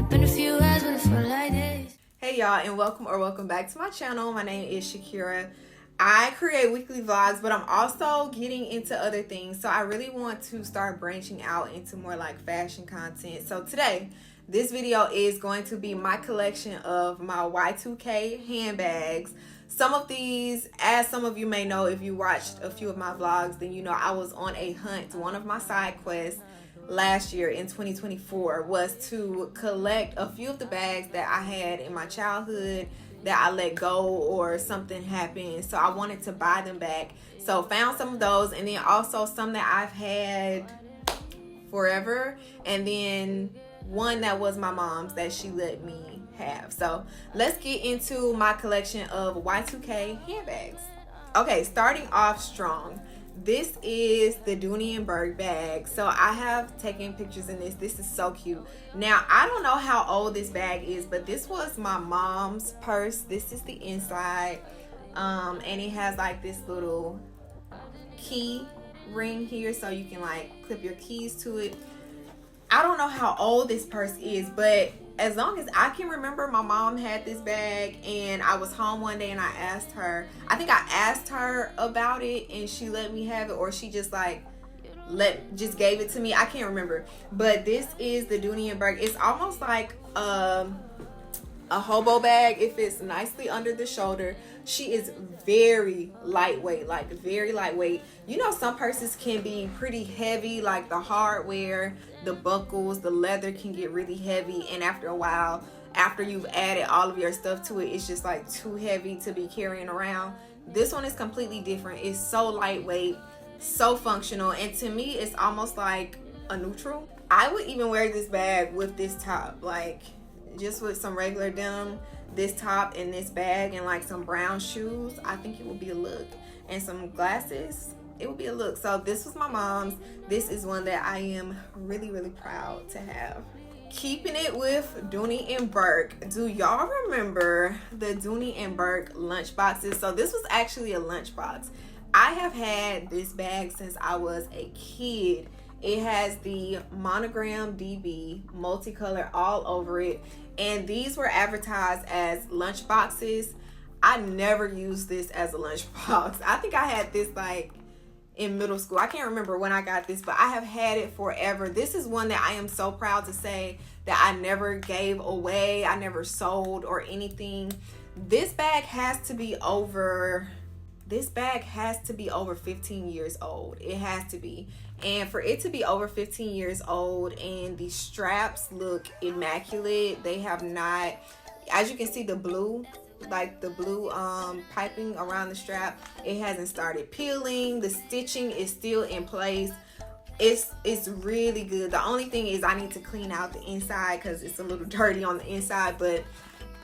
Been a few hours, but it felt like days. Hey y'all, and welcome back to my channel. My name is Shakira. I create weekly vlogs, but I'm also getting into other things, so I really want to start branching out into more like fashion content. So today this video is going to be my collection of my Y2K handbags. Some of these, as some of you may know if you watched a few of my vlogs, then you know I was on a hunt. One of my side quests last year in 2024 was to collect a few of the bags that I had in my childhood that I let go or something happened, so I wanted to buy them back. So found some of those, and then also some that I've had forever, and then one that was my mom's that she let me have. So let's get into my collection of Y2K handbags. Okay, starting off strong. This is the Dooney Bourke bag. So I have taken pictures in this. This is so cute. Now, I don't know how old this bag is, but this was my mom's purse. This is the inside. And it has like this little key ring here, so you can like clip your keys to it. I don't know how old this purse is, but as long as I can remember, my mom had this bag, and I was home one day and I asked her, I think I asked her about it and she let me have it, or she just like just gave it to me. I can't remember, but this is the Dooney Bourke. It's almost like a hobo bag. It fits nicely under the shoulder. She is very lightweight, like very lightweight. You know, some purses can be pretty heavy, like the hardware, the buckles, the leather can get really heavy, and after a while, after you've added all of your stuff to it, it's just like too heavy to be carrying around. This one is completely different. It's so lightweight, so functional, and to me it's almost like a neutral. I would even wear this bag with this top, like just with some regular denim, this top and this bag, and like some brown shoes. I think it would be a look, and some glasses, it would be a look. So this was my mom's. This is one that I am really proud to have. Keeping it with Dooney Bourke. Do y'all remember the Dooney Bourke lunch boxes? So this was actually a lunch box. I have had this bag since I was a kid. It has the monogram DB multicolor all over it, and these were advertised as lunch boxes. I never used this as a lunch box. I think I had this like in middle school. I can't remember when I got this, but I have had it forever. This is one that I am so proud to say that I never gave away. I never sold or anything. This bag has to be over 15 years old. It has to be. And for it to be over 15 years old, and the straps look immaculate. They have not, as you can see, the blue, like the blue piping around the strap, it hasn't started peeling. The stitching is still in place. It's really good. The only thing is I need to clean out the inside because it's a little dirty on the inside, but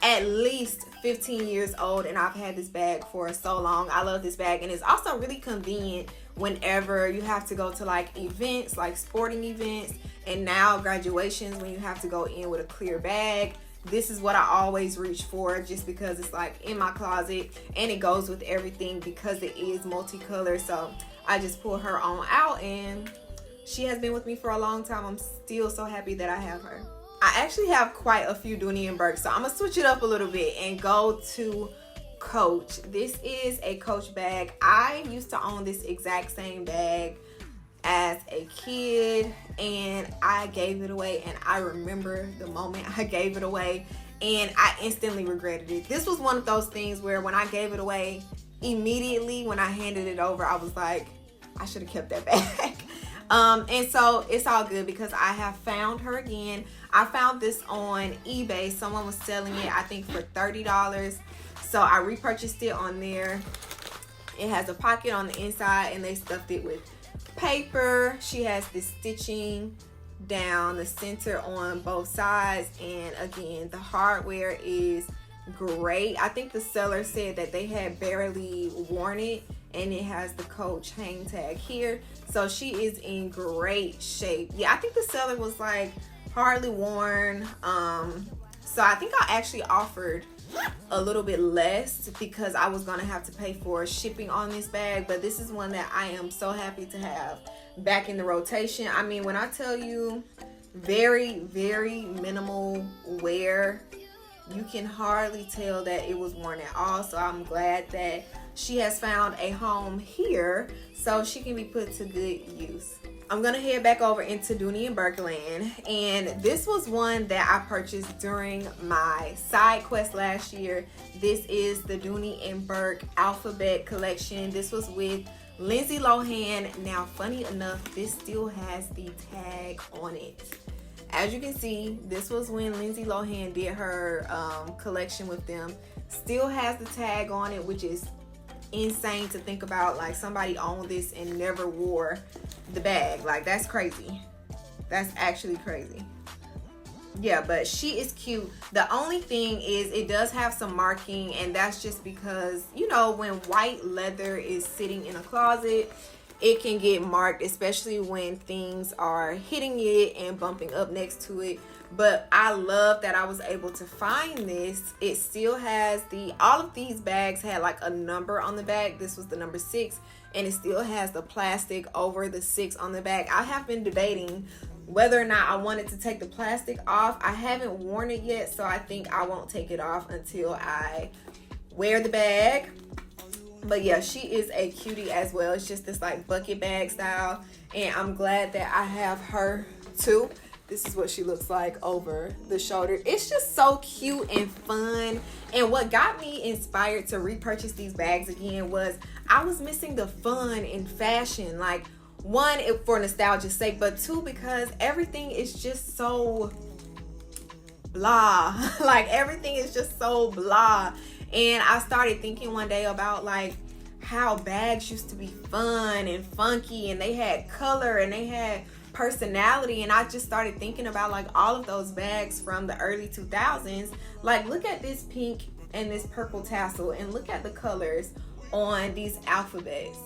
at least 15 years old, and I've had this bag for so long. I love this bag, and it's also really convenient whenever you have to go to like events, like sporting events, and now graduations, when you have to go in with a clear bag. This is what I always reach for, just because it's like in my closet, and it goes with everything because it is multicolored. So I just pull her on out, and she has been with me for a long time. I'm still so happy that I have her. I actually have quite a few Dooney Bourke, so I'm gonna switch it up a little bit and go to Coach. This is a Coach bag. I used to own this exact same bag as a kid, and I gave it away, and I remember the moment I gave it away, and I instantly regretted it. This was one of those things where when I gave it away, immediately when I handed it over, I was like, I should have kept that bag. And so it's all good because I have found her again. I found this on eBay. Someone was selling it, I think, for $30. So I repurchased it on there. It has a pocket on the inside, and they stuffed it with paper. She has this stitching down the center on both sides, and again, the hardware is great. I think the seller said that they had barely worn it, and it has the Coach hang tag here. So she is in great shape. Yeah, I think the seller was like hardly worn. So I think I actually offered a little bit less because I was gonna have to pay for shipping on this bag, but this is one that I am so happy to have back in the rotation. I mean, when I tell you Very, very minimal wear. You can hardly tell that it was worn at all. So I'm glad that she has found a home here so she can be put to good use. I'm gonna head back over into Dooney Bourke land, and this was one that I purchased during my side quest last year. This is the Dooney Bourke Alphabet collection. This was with Lindsay Lohan. Now, funny enough, this still has the tag on it. As you can see, this was when Lindsay Lohan did her collection with them. Still has the tag on it, which is insane to think about. Like, somebody owned this and never wore the bag. Like, that's crazy. That's actually crazy. Yeah, but she is cute. The only thing is it does have some marking, and that's just because, you know, when white leather is sitting in a closet, it can get marked, especially when things are hitting it and bumping up next to it. But I love that I was able to find this. It still has all of these bags had like a number on the back. This was the number 6, and it still has the plastic over the 6 on the back. I have been debating whether or not I wanted to take the plastic off. I haven't worn it yet, so I think I won't take it off until I wear the bag. But yeah, she is a cutie as well. It's just this like bucket bag style, and I'm glad that I have her too. This is what she looks like over the shoulder. It's just so cute and fun. And what got me inspired to repurchase these bags again was I was missing the fun in fashion. Like, one, for nostalgia's sake, but two, because everything is just so blah. Like, everything is just so blah. And I started thinking one day about like how bags used to be fun and funky, and they had color and they had personality. And I just started thinking about like all of those bags from the early 2000s. Like, look at this pink and this purple tassel, and look at the colors on these alphabets.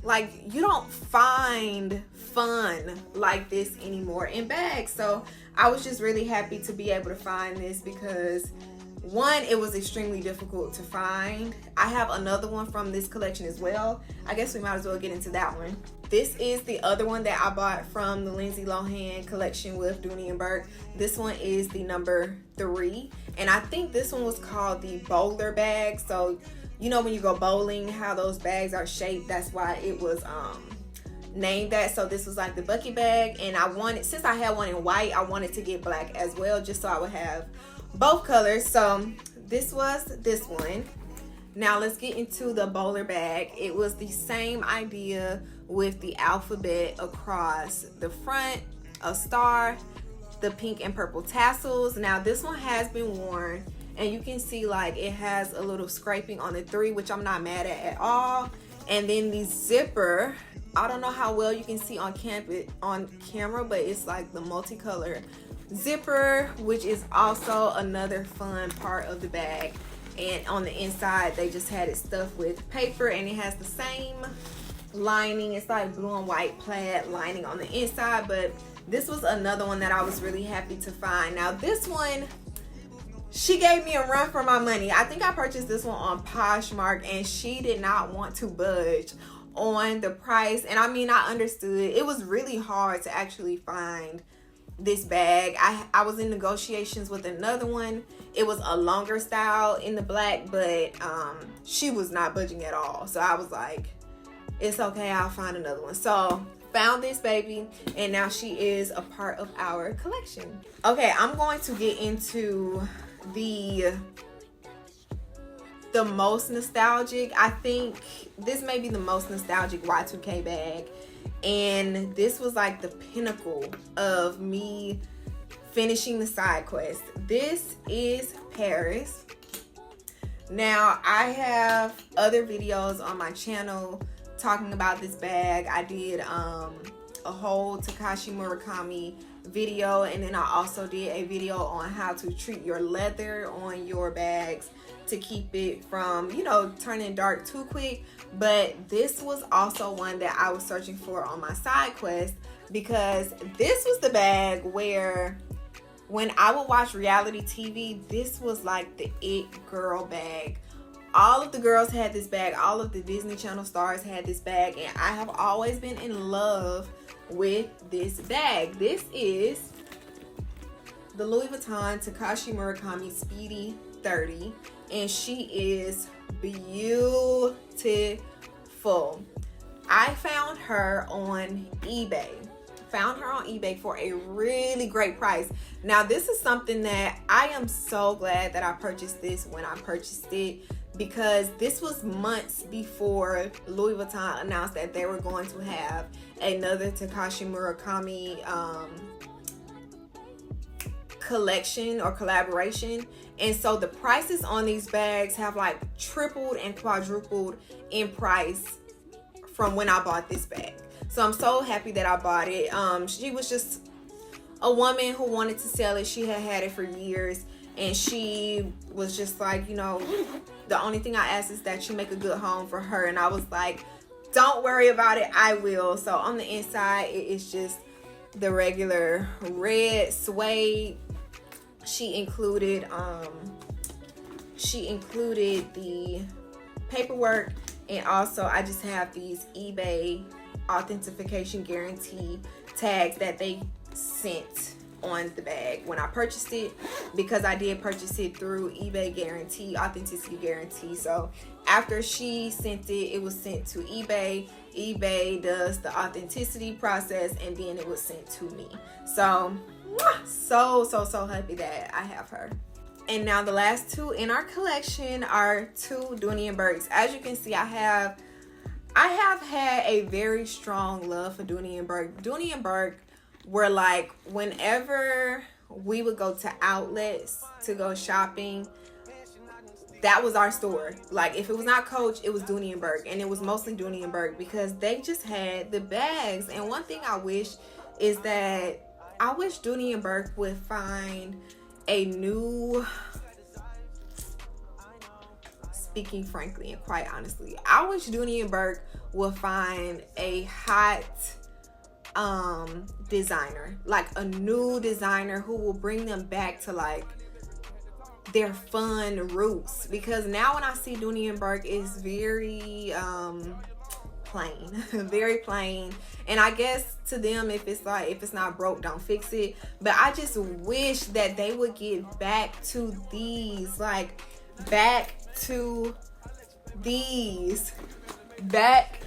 Like, you don't find fun like this anymore in bags. So I was just really happy to be able to find this because, one, it was extremely difficult to find. I have another one from this collection as well. I guess we might as well get into that one. This is the other one that I bought from the Lindsay Lohan collection with Dooney Bourke. This one is the number 3, and I think this one was called the bowler bag. So, you know, when you go bowling, how those bags are shaped, that's why it was named that. So this was like the bucket bag, and I wanted, since I had one in white, I wanted to get black as well, just so I would have both colors. So this was this one. Now let's get into the bowler bag. It was the same idea with the alphabet across the front, a star, the pink and purple tassels. Now this one has been worn, and you can see like it has a little scraping on the 3, which I'm not mad at all. And then the zipper, I don't know how well you can see on camera, but it's like the multicolor zipper, which is also another fun part of the bag. And on the inside, they just had it stuffed with paper, and it has the same lining. It's like blue and white plaid lining on the inside. But this was another one that I was really happy to find. Now this one, she gave me a run for my money. I think I purchased this one on Poshmark, and she did not want to budge on the price. And I mean, I understood. It was really hard to actually find this bag. I was in negotiations with another one. It was a longer style in the black, but she was not budging at all. So I was like, it's okay, I'll find another one. So found this baby, and now she is a part of our collection. Okay, I'm going to get into the most nostalgic. I think this may be the most nostalgic Y2K bag, and this was like the pinnacle of me finishing the side quest. This is Paris. Now, I have other videos on my channel talking about this bag. I did a whole Takashi Murakami video, and then I also did a video on how to treat your leather on your bags to keep it from, you know, turning dark too quick. But this was also one that I was searching for on my side quest, because this was the bag where when I would watch reality TV, this was like the it girl bag. All of the girls had this bag. All of the Disney Channel stars had this bag, and I have always been in love with this bag. This is the Louis Vuitton Takashi Murakami Speedy 30, and she is beautiful. I found her on eBay. For a really great price. Now, this is something that I am so glad that I purchased this when I purchased it, because this was months before Louis Vuitton announced that they were going to have another Takashi Murakami collection or collaboration. And so the prices on these bags have like tripled and quadrupled in price from when I bought this bag. So I'm so happy that I bought it. She was just a woman who wanted to sell it. She had it for years, and she was just like, you know, the only thing I ask is that you make a good home for her. And I was like, don't worry about it, I will. So on the inside, it is just the regular red suede. She included the paperwork, and also I just have these eBay authentication guarantee tags that they sent on the bag when I purchased it, because I did purchase it through eBay authenticity guarantee. So after she sent it, it was sent to eBay. eBay does the authenticity process, and then it was sent to me. So so happy that I have her. And now the last two in our collection are two Dooney Bourkes. As you can see, I have had a very strong love for Dooney Bourke. Dooney Bourke were like, whenever we would go to outlets to go shopping, that was our store. Like, if it was not Coach, it was Dooney Bourke, and it was mostly Dooney Bourke because they just had the bags. And one thing I wish is that I wish Dooney Bourke would find a new, speaking frankly and quite honestly, I wish Dooney Bourke would find a hot designer, like a new designer who will bring them back to like their fun roots. Because now when I see Dooney Bourke, it's very plain, very plain. And I guess to them, if it's not broke, don't fix it. But I just wish that they would get back to these, like back to these. Like,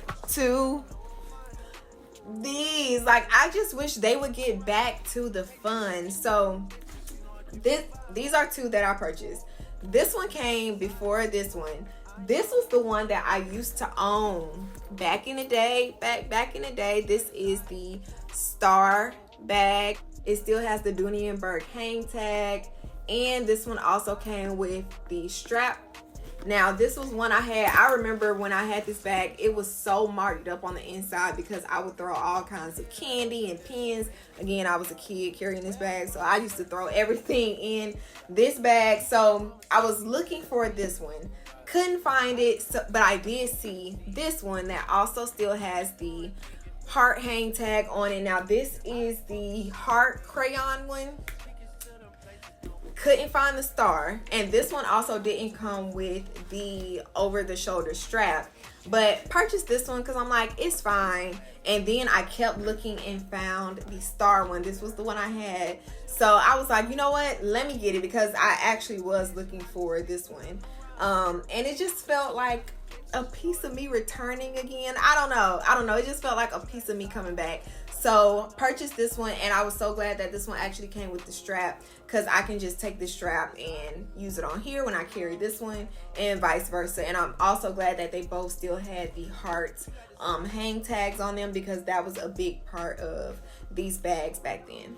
I just wish they would get back to the fun. So these are two that I purchased. This one came before this one. This was the one that I used to own back in the day. Back in the day, this is the Star bag. It still has the Dooney Bourke hang tag, and this one also came with the strap. Now, this was one I had. I remember when I had this bag, it was so marked up on the inside because I would throw all kinds of candy and pens. Again, I was a kid carrying this bag, so I used to throw everything in this bag. So I was looking for this one. Couldn't find it, but I did see this one that also still has the heart hang tag on it. Now, this is the heart crayon one. Couldn't find the star, and this one also didn't come with the over-the-shoulder strap, but purchased this one because I'm like, it's fine. And then I kept looking and found the star one. This was the one I had, so I was like, you know what, let me get it, because I actually was looking for this one. And it just felt like a piece of me returning again. I don't know. It just felt like a piece of me coming back. So purchased this one, and I was so glad that this one actually came with the strap, because I can just take the strap and use it on here when I carry this one, and vice versa. And I'm also glad that they both still had the heart hang tags on them, because that was a big part of these bags back then.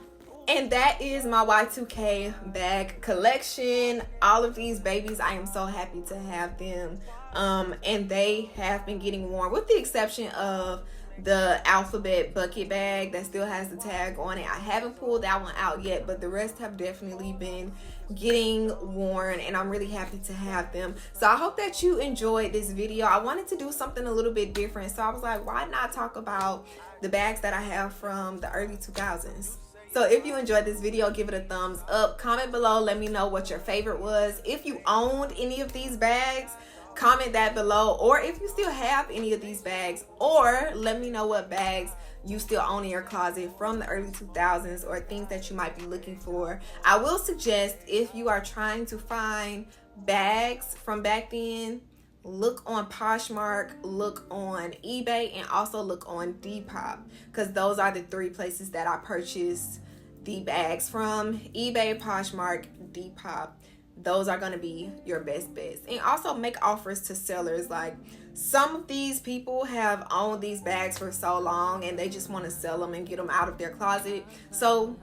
And that is my Y2K bag collection. All of these babies, I am so happy to have them. And they have been getting worn, with the exception of the alphabet bucket bag that still has the tag on it. I haven't pulled that one out yet, but the rest have definitely been getting worn, and I'm really happy to have them. So I hope that you enjoyed this video. I wanted to do something a little bit different, so I was like, why not talk about the bags that I have from the early 2000s? So if you enjoyed this video, give it a thumbs up. Comment below, let me know what your favorite was. If you owned any of these bags, comment that below. Or if you still have any of these bags, or let me know what bags you still own in your closet from the early 2000s, or things that you might be looking for. I will suggest, if you are trying to find bags from back then, look on Poshmark, look on eBay, and also look on Depop, because those are the 3 places that I purchased the bags from: eBay, Poshmark, Depop. Those are going to be your best bets. And also make offers to sellers. Like, some of these people have owned these bags for so long and they just want to sell them and get them out of their closet. So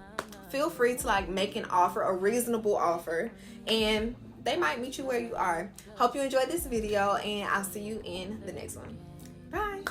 feel free to like make an offer, a reasonable offer, and they might meet you where you are. Hope you enjoyed this video, and I'll see you in the next one. Bye.